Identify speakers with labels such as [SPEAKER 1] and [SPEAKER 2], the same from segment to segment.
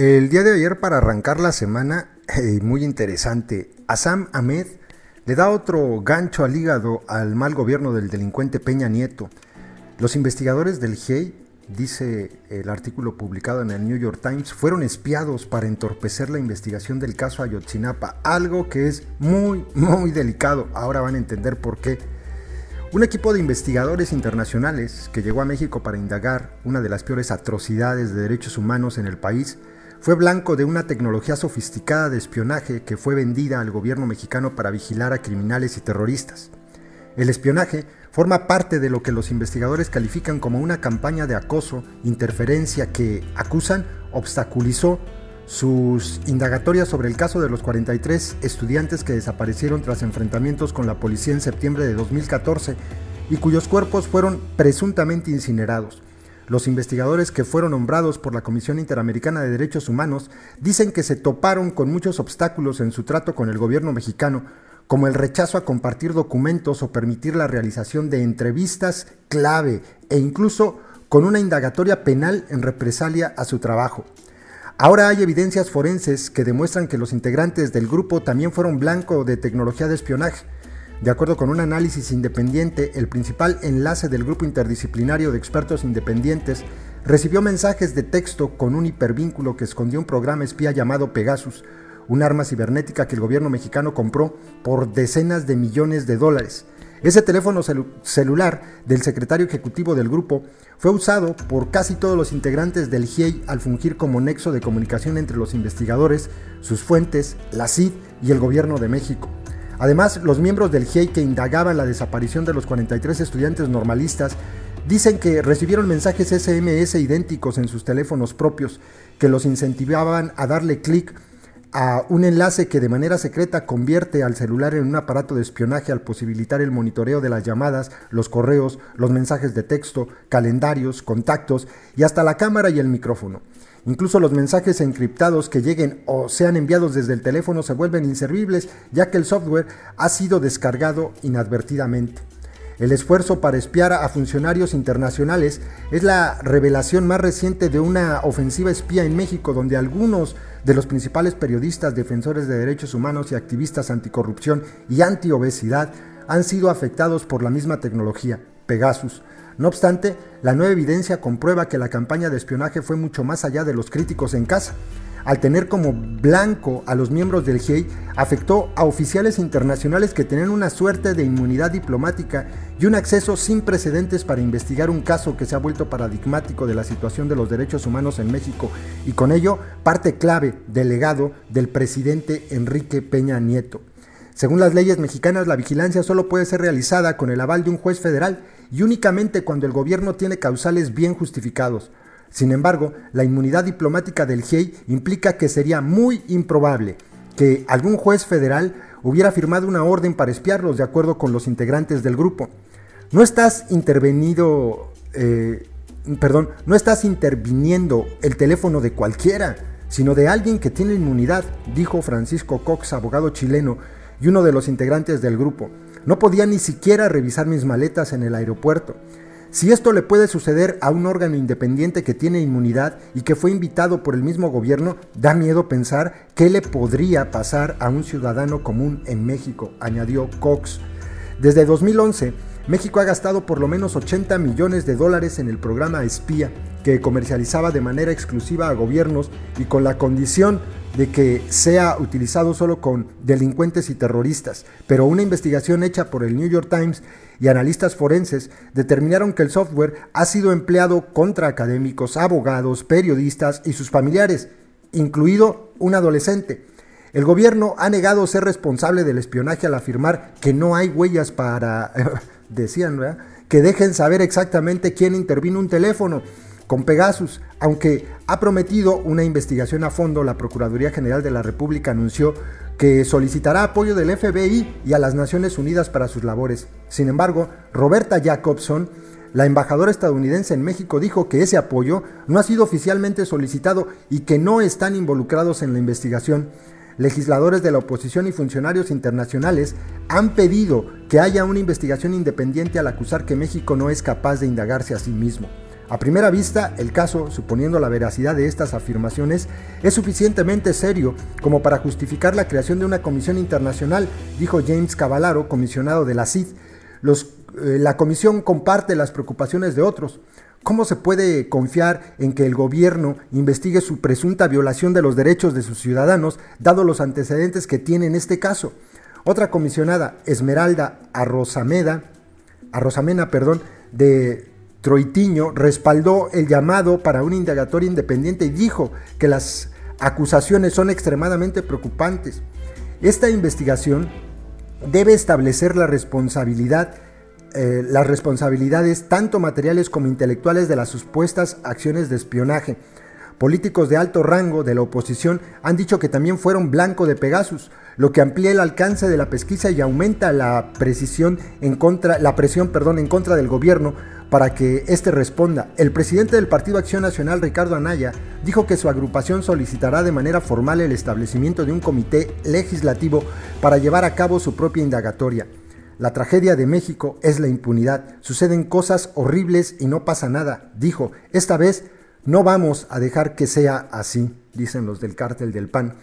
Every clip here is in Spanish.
[SPEAKER 1] El día de ayer, para arrancar la semana, muy interesante, Azzam Ahmed le da otro gancho al hígado al mal gobierno del delincuente Peña Nieto. Los investigadores del GIEI, dice el artículo publicado en el New York Times, fueron espiados para entorpecer la investigación del caso Ayotzinapa, algo que es muy delicado. Ahora van a entender por qué. Un equipo de investigadores internacionales que llegó a México para indagar una de las peores atrocidades de derechos humanos en el país fue blanco de una tecnología sofisticada de espionaje que fue vendida al gobierno mexicano para vigilar a criminales y terroristas. El espionaje forma parte de lo que los investigadores califican como una campaña de acoso, interferencia que, acusan, obstaculizó sus indagatorias sobre el caso de los 43 estudiantes que desaparecieron tras enfrentamientos con la policía en septiembre de 2014 y cuyos cuerpos fueron presuntamente incinerados. Los investigadores que fueron nombrados por la Comisión Interamericana de Derechos Humanos dicen que se toparon con muchos obstáculos en su trato con el gobierno mexicano, como el rechazo a compartir documentos o permitir la realización de entrevistas clave e incluso con una indagatoria penal en represalia a su trabajo. Ahora hay evidencias forenses que demuestran que los integrantes del grupo también fueron blanco de tecnología de espionaje. De acuerdo con un análisis independiente, el principal enlace del grupo interdisciplinario de expertos independientes recibió mensajes de texto con un hipervínculo que escondía un programa espía llamado Pegasus, un arma cibernética que el gobierno mexicano compró por decenas de millones de dólares. Ese teléfono celular del secretario ejecutivo del grupo fue usado por casi todos los integrantes del GIEI al fungir como nexo de comunicación entre los investigadores, sus fuentes, la CID y el gobierno de México. Además, los miembros del GIEI que indagaban la desaparición de los 43 estudiantes normalistas dicen que recibieron mensajes SMS idénticos en sus teléfonos propios que los incentivaban a darle clic a un enlace que de manera secreta convierte al celular en un aparato de espionaje al posibilitar el monitoreo de las llamadas, los correos, los mensajes de texto, calendarios, contactos y hasta la cámara y el micrófono. Incluso los mensajes encriptados que lleguen o sean enviados desde el teléfono se vuelven inservibles, ya que el software ha sido descargado inadvertidamente. El esfuerzo para espiar a funcionarios internacionales es la revelación más reciente de una ofensiva espía en México, donde algunos de los principales periodistas, defensores de derechos humanos y activistas anticorrupción y antiobesidad han sido afectados por la misma tecnología, Pegasus. No obstante, la nueva evidencia comprueba que la campaña de espionaje fue mucho más allá de los críticos en casa. Al tener como blanco a los miembros del GIEI, afectó a oficiales internacionales que tenían una suerte de inmunidad diplomática y un acceso sin precedentes para investigar un caso que se ha vuelto paradigmático de la situación de los derechos humanos en México y con ello parte clave del legado del presidente Enrique Peña Nieto. Según las leyes mexicanas, la vigilancia solo puede ser realizada con el aval de un juez federal y únicamente cuando el gobierno tiene causales bien justificados. Sin embargo, la inmunidad diplomática del GIEI implica que sería muy improbable que algún juez federal hubiera firmado una orden para espiarlos, de acuerdo con los integrantes del grupo. No estás interviniendo el teléfono de cualquiera, sino de alguien que tiene inmunidad, dijo Francisco Cox, abogado chileno y uno de los integrantes del grupo. No podía ni siquiera revisar mis maletas en el aeropuerto. Si esto le puede suceder a un órgano independiente que tiene inmunidad y que fue invitado por el mismo gobierno, da miedo pensar qué le podría pasar a un ciudadano común en México, añadió Cox. Desde 2011, México ha gastado por lo menos 80 millones de dólares en el programa espía, que comercializaba de manera exclusiva a gobiernos y con la condición de que sea utilizado solo con delincuentes y terroristas, pero una investigación hecha por el New York Times y analistas forenses determinaron que el software ha sido empleado contra académicos, abogados, periodistas y sus familiares, incluido un adolescente. El gobierno ha negado ser responsable del espionaje al afirmar que no hay huellas para, decían, ¿verdad?, que dejen saber exactamente quién intervino un teléfono con Pegasus. Aunque ha prometido una investigación a fondo, la Procuraduría General de la República anunció que solicitará apoyo del FBI y a las Naciones Unidas para sus labores. Sin embargo, Roberta Jacobson, la embajadora estadounidense en México, dijo que ese apoyo no ha sido oficialmente solicitado y que no están involucrados en la investigación. Legisladores de la oposición y funcionarios internacionales han pedido que haya una investigación independiente al acusar que México no es capaz de indagarse a sí mismo. A primera vista, el caso, suponiendo la veracidad de estas afirmaciones, es suficientemente serio como para justificar la creación de una comisión internacional, dijo James Cavallaro, comisionado de la CID. La comisión comparte las preocupaciones de otros. ¿Cómo se puede confiar en que el gobierno investigue su presunta violación de los derechos de sus ciudadanos, dado los antecedentes que tiene en este caso? Otra comisionada, Esmeralda Arrosamena, de Troitiño, respaldó el llamado para una indagatoria independiente y dijo que las acusaciones son extremadamente preocupantes. Esta investigación debe establecer las responsabilidades tanto materiales como intelectuales de las supuestas acciones de espionaje. Políticos de alto rango de la oposición han dicho que también fueron blanco de Pegasus, lo que amplía el alcance de la pesquisa y aumenta la presión en contra del gobierno para que éste responda. El presidente del Partido Acción Nacional, Ricardo Anaya, dijo que su agrupación solicitará de manera formal el establecimiento de un comité legislativo para llevar a cabo su propia indagatoria. La tragedia de México es la impunidad. Suceden cosas horribles y no pasa nada, dijo. Esta vez no vamos a dejar que sea así, dicen los del cártel del PAN.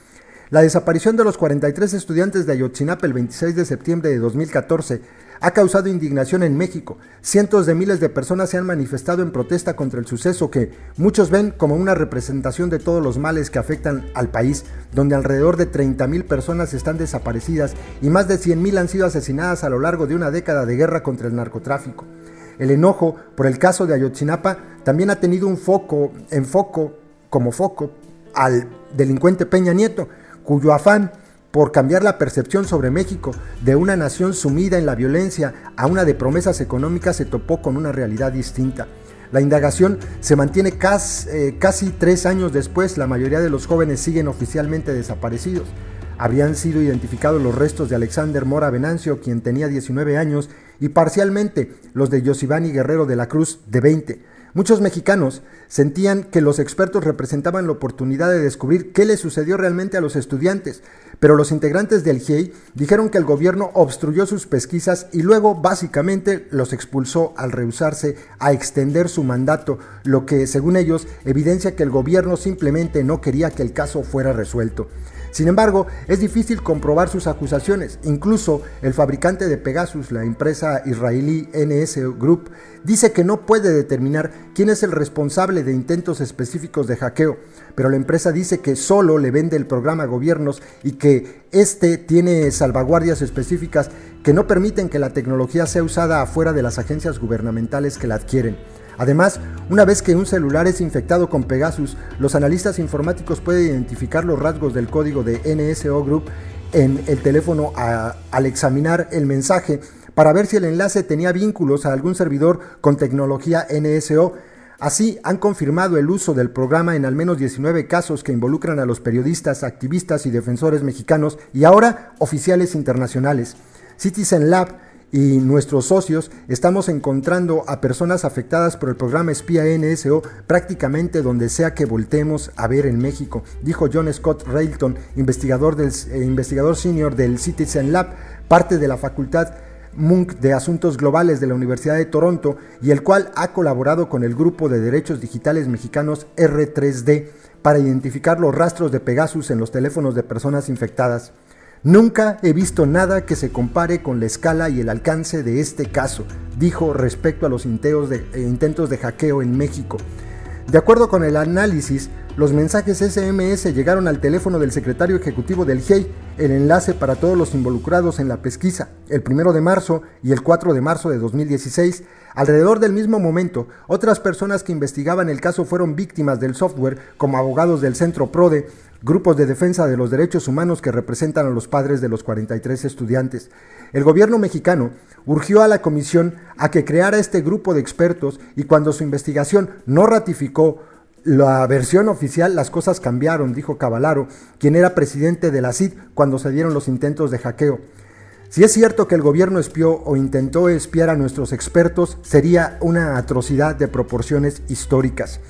[SPEAKER 1] La desaparición de los 43 estudiantes de Ayotzinapa el 26 de septiembre de 2014 ha causado indignación en México. Cientos de miles de personas se han manifestado en protesta contra el suceso que muchos ven como una representación de todos los males que afectan al país, donde alrededor de 30,000 personas están desaparecidas y más de 100,000 han sido asesinadas a lo largo de una década de guerra contra el narcotráfico. El enojo por el caso de Ayotzinapa también ha tenido como foco al delincuente Peña Nieto, cuyo afán por cambiar la percepción sobre México de una nación sumida en la violencia a una de promesas económicas se topó con una realidad distinta. La indagación se mantiene casi 3 años después. La mayoría de los jóvenes siguen oficialmente desaparecidos. Habrían sido identificados los restos de Alexander Mora Venancio, quien tenía 19 años, y parcialmente los de Yosivani Guerrero de la Cruz, de 20. Muchos mexicanos sentían que los expertos representaban la oportunidad de descubrir qué le sucedió realmente a los estudiantes, pero los integrantes del GIEI dijeron que el gobierno obstruyó sus pesquisas y luego básicamente los expulsó al rehusarse a extender su mandato, lo que, según ellos, evidencia que el gobierno simplemente no quería que el caso fuera resuelto. Sin embargo, es difícil comprobar sus acusaciones. Incluso el fabricante de Pegasus, la empresa israelí NSO Group, dice que no puede determinar quién es el responsable de intentos específicos de hackeo, pero la empresa dice que solo le vende el programa a gobiernos y que este tiene salvaguardias específicas que no permiten que la tecnología sea usada afuera de las agencias gubernamentales que la adquieren. Además, una vez que un celular es infectado con Pegasus, los analistas informáticos pueden identificar los rasgos del código de NSO Group en el teléfono al examinar el mensaje para ver si el enlace tenía vínculos a algún servidor con tecnología NSO. Así, han confirmado el uso del programa en al menos 19 casos que involucran a los periodistas, activistas y defensores mexicanos y ahora oficiales internacionales. Citizen Lab y nuestros socios estamos encontrando a personas afectadas por el programa espía NSO prácticamente donde sea que volteemos a ver en México, dijo John Scott Railton, investigador senior del Citizen Lab, parte de la Facultad Munk de Asuntos Globales de la Universidad de Toronto, y el cual ha colaborado con el Grupo de Derechos Digitales Mexicanos R3D para identificar los rastros de Pegasus en los teléfonos de personas infectadas. Nunca he visto nada que se compare con la escala y el alcance de este caso, dijo respecto a los intentos de hackeo en México. De acuerdo con el análisis, los mensajes SMS llegaron al teléfono del secretario ejecutivo del GIEI, el enlace para todos los involucrados en la pesquisa, el 1 de marzo y el 4 de marzo de 2016. Alrededor del mismo momento, otras personas que investigaban el caso fueron víctimas del software, como abogados del Centro PRODE, grupos de defensa de los derechos humanos que representan a los padres de los 43 estudiantes. El gobierno mexicano urgió a la comisión a que creara este grupo de expertos y cuando su investigación no ratificó la versión oficial, las cosas cambiaron, dijo Cavallaro, quien era presidente de la CID cuando se dieron los intentos de hackeo. Si es cierto que el gobierno espió o intentó espiar a nuestros expertos, sería una atrocidad de proporciones históricas.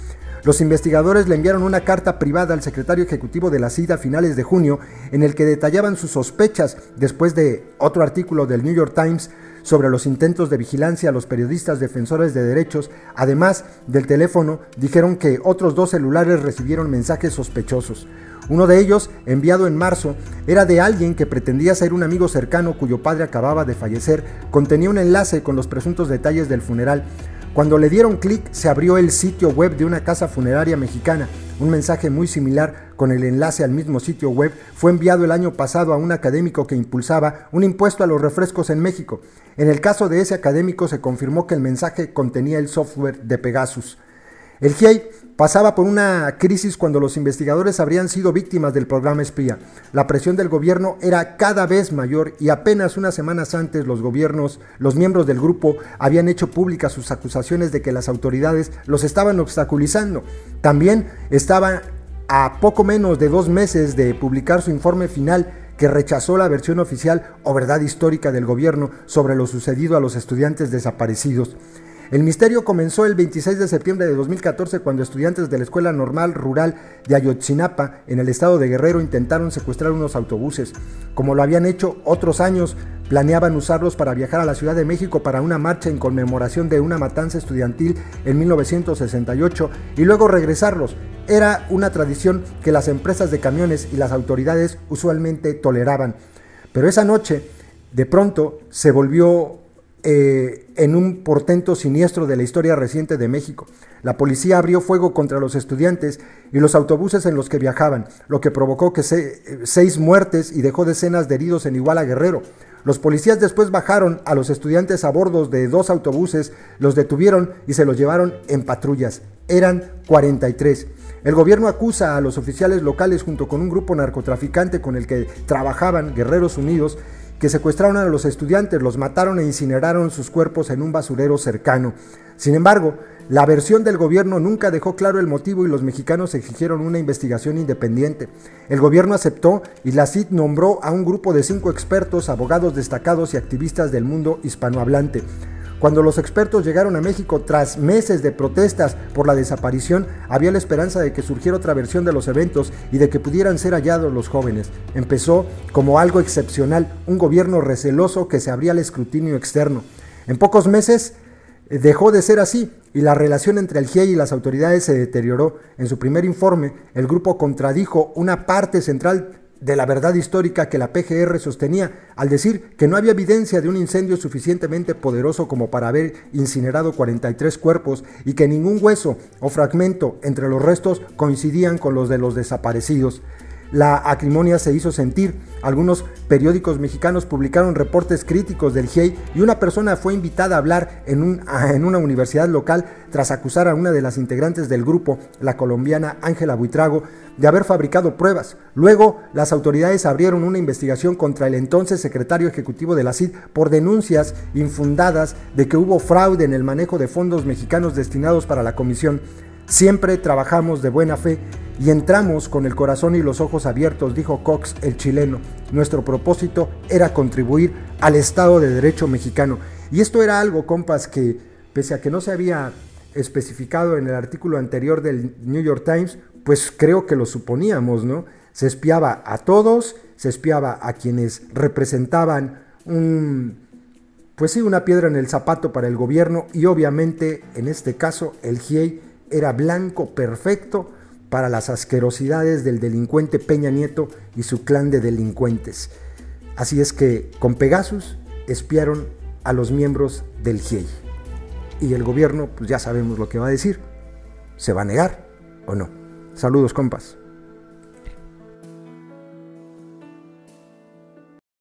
[SPEAKER 1] Los investigadores le enviaron una carta privada al secretario ejecutivo de la CID a finales de junio en el que detallaban sus sospechas después de otro artículo del New York Times sobre los intentos de vigilancia a los periodistas defensores de derechos. Además del teléfono, dijeron que otros 2 celulares recibieron mensajes sospechosos. Uno de ellos, enviado en marzo, era de alguien que pretendía ser un amigo cercano cuyo padre acababa de fallecer. Contenía un enlace con los presuntos detalles del funeral. Cuando le dieron clic, se abrió el sitio web de una casa funeraria mexicana. Un mensaje muy similar con el enlace al mismo sitio web fue enviado el año pasado a un académico que impulsaba un impuesto a los refrescos en México. En el caso de ese académico se confirmó que el mensaje contenía el software de Pegasus. El GIEI pasaba por una crisis cuando los investigadores habrían sido víctimas del programa espía. La presión del gobierno era cada vez mayor y apenas unas semanas antes los miembros del grupo habían hecho públicas sus acusaciones de que las autoridades los estaban obstaculizando. También estaban a poco menos de 2 meses de publicar su informe final, que rechazó la versión oficial o verdad histórica del gobierno sobre lo sucedido a los estudiantes desaparecidos. El misterio comenzó el 26 de septiembre de 2014 cuando estudiantes de la Escuela Normal Rural de Ayotzinapa, en el estado de Guerrero, intentaron secuestrar unos autobuses. Como lo habían hecho otros años, planeaban usarlos para viajar a la Ciudad de México para una marcha en conmemoración de una matanza estudiantil en 1968 y luego regresarlos. Era una tradición que las empresas de camiones y las autoridades usualmente toleraban. Pero esa noche, de pronto, se volvió en un portento siniestro de la historia reciente de México. La policía abrió fuego contra los estudiantes y los autobuses en los que viajaban, lo que provocó que 6 muertes y dejó decenas de heridos en Iguala, Guerrero. Los policías después bajaron a los estudiantes a bordo de 2 autobuses, los detuvieron y se los llevaron en patrullas. Eran 43. El gobierno acusa a los oficiales locales junto con un grupo narcotraficante con el que trabajaban, Guerreros Unidos, que secuestraron a los estudiantes, los mataron e incineraron sus cuerpos en un basurero cercano. Sin embargo, la versión del gobierno nunca dejó claro el motivo y los mexicanos exigieron una investigación independiente. El gobierno aceptó y la CID nombró a un grupo de 5 expertos, abogados destacados y activistas del mundo hispanohablante. Cuando los expertos llegaron a México tras meses de protestas por la desaparición, había la esperanza de que surgiera otra versión de los eventos y de que pudieran ser hallados los jóvenes. Empezó como algo excepcional, un gobierno receloso que se abría al escrutinio externo. En pocos meses dejó de ser así y la relación entre el GIEI y las autoridades se deterioró. En su primer informe, el grupo contradijo una parte central de la verdad histórica que la PGR sostenía, al decir que no había evidencia de un incendio suficientemente poderoso como para haber incinerado 43 cuerpos y que ningún hueso o fragmento entre los restos coincidían con los de los desaparecidos. La acrimonia se hizo sentir. Algunos periódicos mexicanos publicaron reportes críticos del GIEI y una persona fue invitada a hablar en una universidad local tras acusar a una de las integrantes del grupo, la colombiana Ángela Buitrago, de haber fabricado pruebas. Luego, las autoridades abrieron una investigación contra el entonces secretario ejecutivo de la CID por denuncias infundadas de que hubo fraude en el manejo de fondos mexicanos destinados para la comisión. Siempre trabajamos de buena fe y entramos con el corazón y los ojos abiertos, dijo Cox, el chileno. Nuestro propósito era contribuir al Estado de Derecho mexicano. Y esto era algo, compas, que pese a que no se había especificado en el artículo anterior del New York Times, pues creo que lo suponíamos, ¿no? Se espiaba a todos, se espiaba a quienes representaban una piedra en el zapato para el gobierno y obviamente en este caso el GIEI era blanco perfecto para las asquerosidades del delincuente Peña Nieto y su clan de delincuentes. Así es que con Pegasus espiaron a los miembros del GIEI. Y el gobierno, pues ya sabemos lo que va a decir. ¿Se va a negar o no? Saludos, compas.